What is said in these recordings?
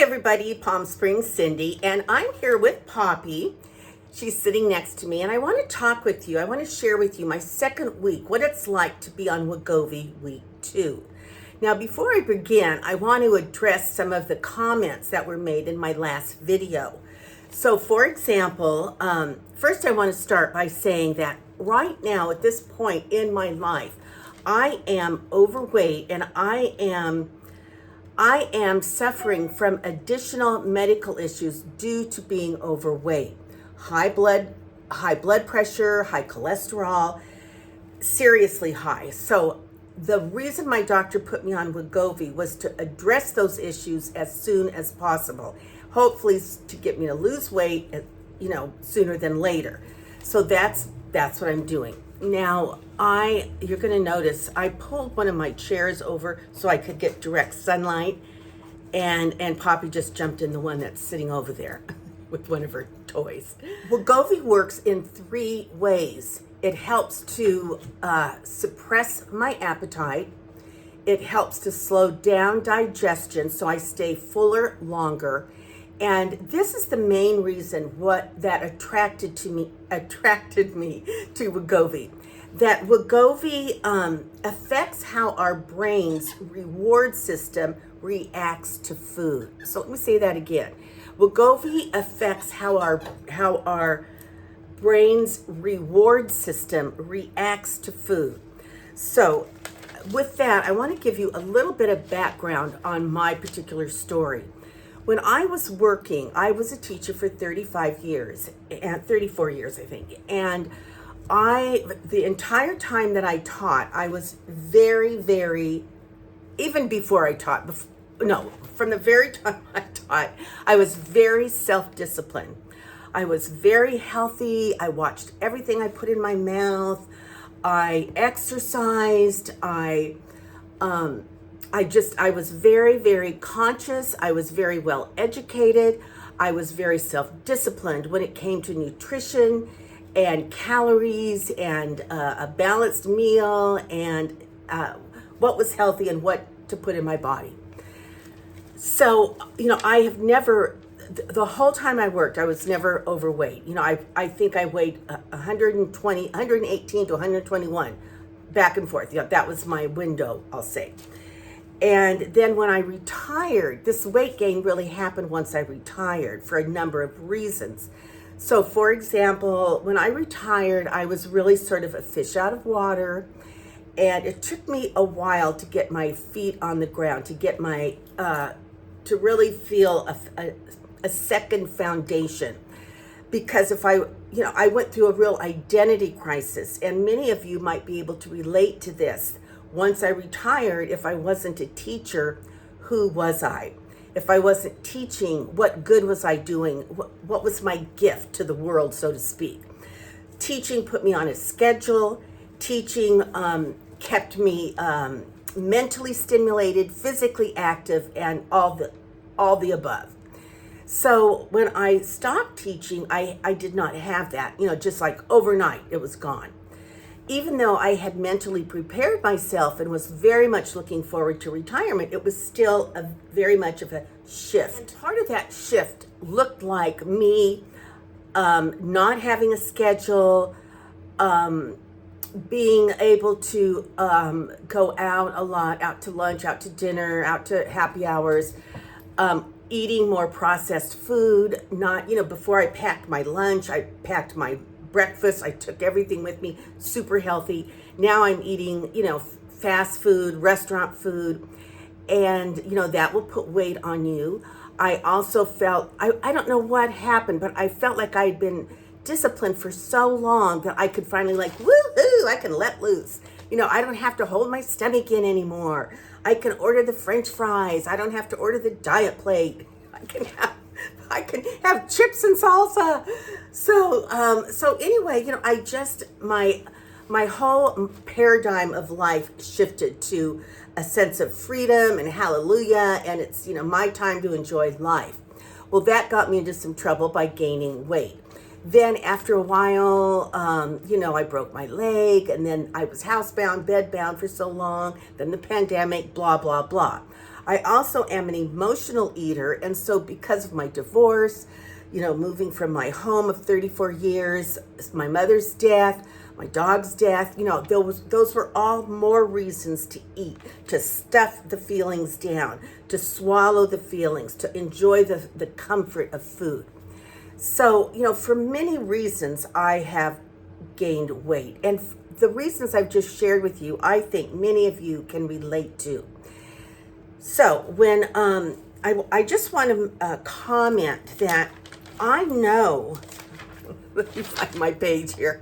everybody, Palm Springs Cindy, and I'm here with Poppy. She's sitting next to me, and I want to talk with you. I want to share with you my second week, what it's like to be on Wegovy week 2. Now, before I begin, I want to address some of the comments that were made in my last video. So, for example, first I want to start by saying that right now, at this point in my life, I am overweight and I am suffering from additional medical issues due to being overweight. High blood pressure, high cholesterol, seriously high. So the reason my doctor put me on Wegovy was to address those issues as soon as possible. Hopefully to get me to lose weight, sooner than later. So that's what I'm doing. Now, you're going to notice I pulled one of my chairs over so I could get direct sunlight, and Poppy just jumped in the one that's sitting over there with one of her toys. Wegovy works in 3 ways. It helps to suppress my appetite. It helps to slow down digestion so I stay fuller longer. And this is the main reason that attracted me to Wegovy. That Wegovy affects how our brain's reward system reacts to food. So let me say that again. Wegovy affects how our brain's reward system reacts to food. So with that, I want to give you a little bit of background on my particular story. When I was working, I was a teacher for 34 years, I think. And the entire time that I taught, I was even before I taught, from the very time I taught, I was very self-disciplined. I was very healthy. I watched everything I put in my mouth. I exercised. I was very, very conscious. I was very well educated. I was very self-disciplined when it came to nutrition and calories and a balanced meal and what was healthy and what to put in my body. So, I have never, the whole time I worked, I was never overweight. I think I weighed 118 to 121 back and forth. That was my window, I'll say. And then when I retired, this weight gain really happened once I retired for a number of reasons. So for example, when I retired, I was really sort of a fish out of water. And it took me a while to get my feet on the ground, to get to really feel a second foundation. Because I went through a real identity crisis, and many of you might be able to relate to this. Once I retired, if I wasn't a teacher, who was I? If I wasn't teaching, what good was I doing? What was my gift to the world, so to speak? Teaching put me on a schedule. Teaching kept me mentally stimulated, physically active, and all the above. So when I stopped teaching, I did not have that. Just like overnight, it was gone. Even though I had mentally prepared myself and was very much looking forward to retirement, it was still very much of a shift. And part of that shift looked like me not having a schedule, being able to go out a lot, out to lunch, out to dinner, out to happy hours, eating more processed food. Before I packed my lunch, I packed my breakfast. I took everything with me, super healthy. Now I'm eating, fast food, restaurant food, and, that will put weight on you. I also felt, I don't know what happened, but I felt like I'd been disciplined for so long that I could finally woohoo, I can let loose. I don't have to hold my stomach in anymore. I can order the French fries. I don't have to order the diet plate. I can have chips and salsa. So anyway, my whole paradigm of life shifted to a sense of freedom and hallelujah, and it's, my time to enjoy life. Well, that got me into some trouble by gaining weight. Then after a while, I broke my leg, and then I was housebound, bedbound for so long, then the pandemic, blah, blah, blah. I also am an emotional eater. And so because of my divorce, moving from my home of 34 years, my mother's death, my dog's death, those were all more reasons to eat, to stuff the feelings down, to swallow the feelings, to enjoy the comfort of food. So, for many reasons, I have gained weight. And the reasons I've just shared with you, I think many of you can relate to. So when I just want to comment that I know, let me find my page here.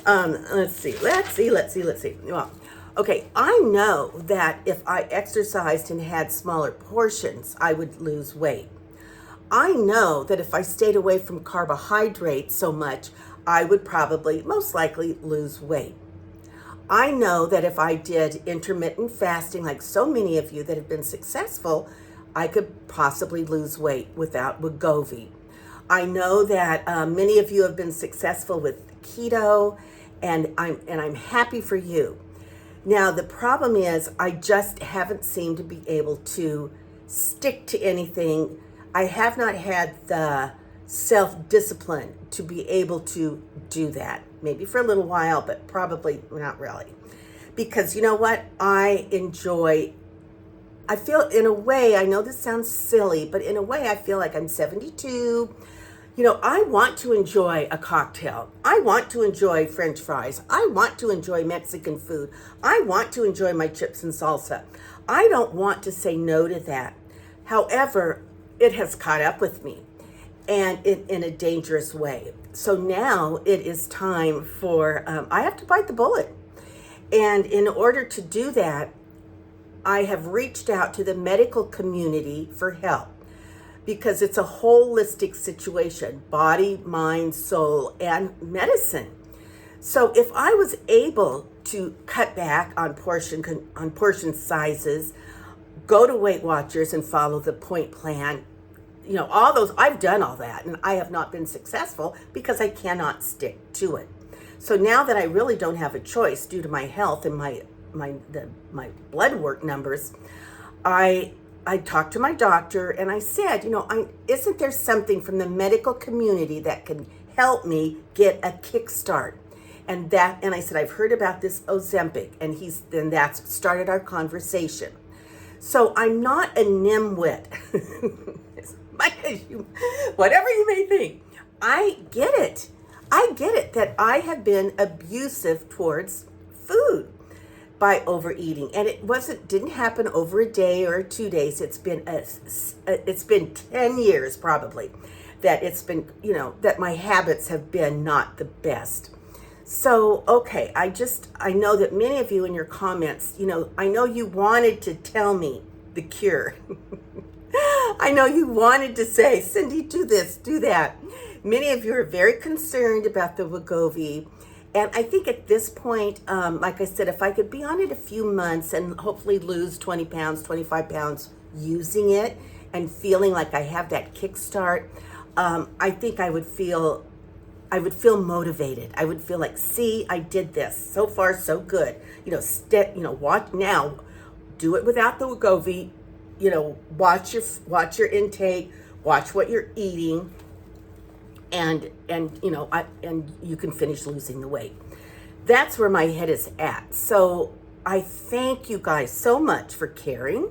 Let's see. Well, okay, I know that if I exercised and had smaller portions, I would lose weight. I know that if I stayed away from carbohydrates so much, I would probably, most likely, lose weight. I know that if I did intermittent fasting, like so many of you that have been successful, I could possibly lose weight without Wegovy. I know that many of you have been successful with keto, and I'm happy for you. Now, the problem is I just haven't seemed to be able to stick to anything. I have not had the self-discipline to be able to do that. Maybe for a little while, but probably not really. Because you know what? I feel in a way, I know this sounds silly, but in a way I feel like I'm 72. I want to enjoy a cocktail. I want to enjoy French fries. I want to enjoy Mexican food. I want to enjoy my chips and salsa. I don't want to say no to that. However, it has caught up with me, and in a dangerous way. So now it is time for, I have to bite the bullet. And in order to do that, I have reached out to the medical community for help, because it's a holistic situation: body, mind, soul, and medicine. So if I was able to cut back on portion sizes, go to Weight Watchers and follow the point plan, all those, I've done all that, and I have not been successful because I cannot stick to it. So now that I really don't have a choice due to my health and my blood work numbers, I talked to my doctor and I said, isn't there something from the medical community that can help me get a kickstart? And I said, I've heard about this Ozempic, and that's started our conversation. So I'm not a nimwit, whatever you may think. I get it that I have been abusive towards food by overeating, and didn't happen over a day or 2 days. It's been 10 years probably that it's been, that my habits have been not the best. So, okay, I know that many of you in your comments, I know you wanted to tell me the cure. I know you wanted to say, Cindy, do this, do that. Many of you are very concerned about the Wegovy. And I think at this point, like I said, if I could be on it a few months and hopefully lose 20 pounds, 25 pounds using it and feeling like I have that kickstart, I think I would feel motivated. I would feel like, see, I did this. So far, so good. Watch now. Do it without the Wegovy. Watch your intake. Watch what you're eating. And you can finish losing the weight. That's where my head is at. So I thank you guys so much for caring.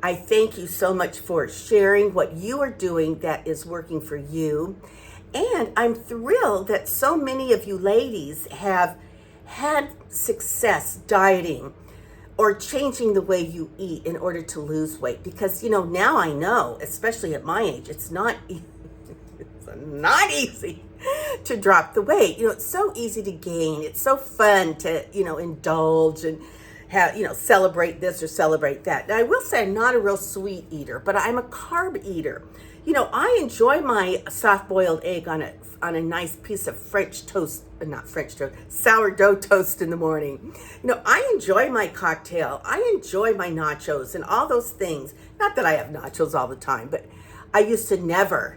I thank you so much for sharing what you are doing that is working for you. And I'm thrilled that so many of you ladies have had success dieting or changing the way you eat in order to lose weight. Because, now I know, especially at my age, it's not easy to drop the weight. It's so easy to gain. It's so fun to, indulge and have, celebrate this or celebrate that. Now, I will say I'm not a real sweet eater, but I'm a carb eater. I enjoy my soft-boiled egg on a nice piece of sourdough toast in the morning. I enjoy my cocktail. I enjoy my nachos and all those things. Not that I have nachos all the time, but I used to never,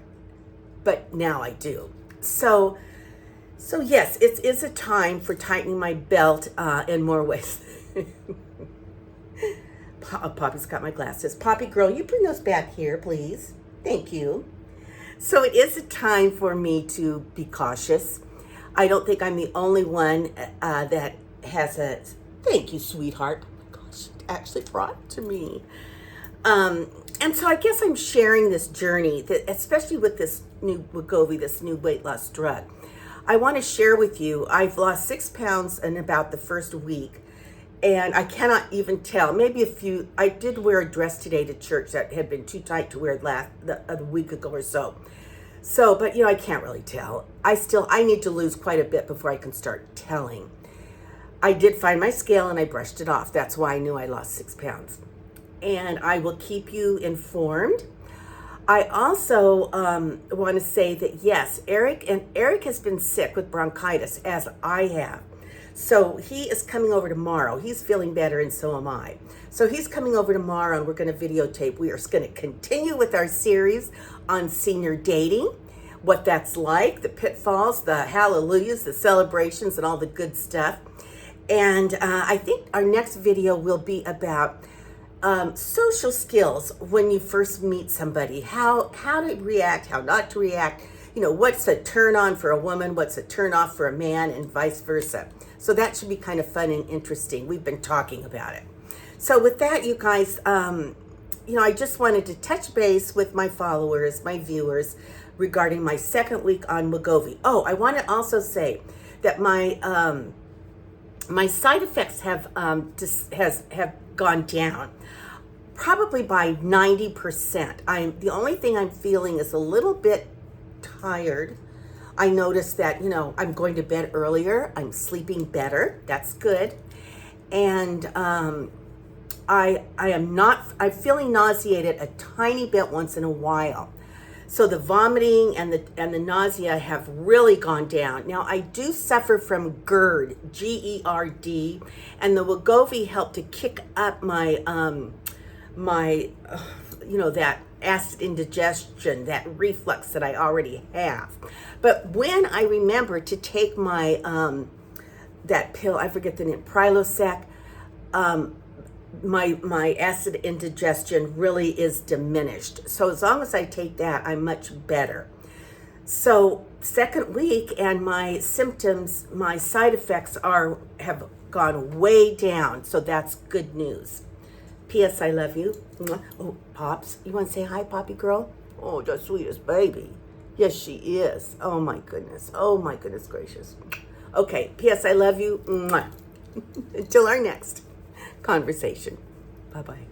but now I do. So yes, it is a time for tightening my belt in more ways. Poppy's got my glasses. Poppy girl, you bring those back here, please. Thank you. So it is a time for me to be cautious. I don't think I'm the only one that has a, thank you, sweetheart. Oh my gosh, it actually brought it to me. And so I guess I'm sharing this journey, that, especially with this new Wegovy, this new weight loss drug. I want to share with you, I've lost 6 pounds in about the first week. And I cannot even tell, maybe a few, I did wear a dress today to church that had been too tight to wear a week ago or so. So, but I can't really tell. I need to lose quite a bit before I can start telling. I did find my scale and I brushed it off. That's why I knew I lost 6 pounds. And I will keep you informed. I also want to say that yes, Eric has been sick with bronchitis, as I have. So he is coming over tomorrow. He's feeling better and so am I. So he's coming over tomorrow and we're going to videotape. We are going to continue with our series on senior dating, what that's like, the pitfalls, the hallelujahs, the celebrations, and all the good stuff. And I think our next video will be about social skills when you first meet somebody, how to react, how not to react, what's a turn on for a woman, what's a turn off for a man, and vice versa. So that should be kind of fun and interesting. We've been talking about it. So with that, you guys, I just wanted to touch base with my followers, my viewers, regarding my second week on Wegovy. Oh, I want to also say that my side effects have gone down, probably by 90%. The only thing I'm feeling is a little bit tired. I noticed that, I'm going to bed earlier. I'm sleeping better. That's good. And I'm feeling nauseated a tiny bit once in a while. So the vomiting and the nausea have really gone down. Now I do suffer from GERD, GERD, and the Wegovy helped to kick up my that acid indigestion, that reflux that I already have. But when I remember to take my that pill, I forget the name, Prilosec, my acid indigestion really is diminished. So as long as I take that, I'm much better. So second week, and my symptoms, my side effects have gone way down. So that's good news. P.S. I love you. Oh, Pops, you want to say hi, Poppy girl? Oh, the sweetest baby. Yes, she is. Oh my goodness. Oh my goodness gracious. Okay, P.S. I love you. Until our next conversation. Bye-bye.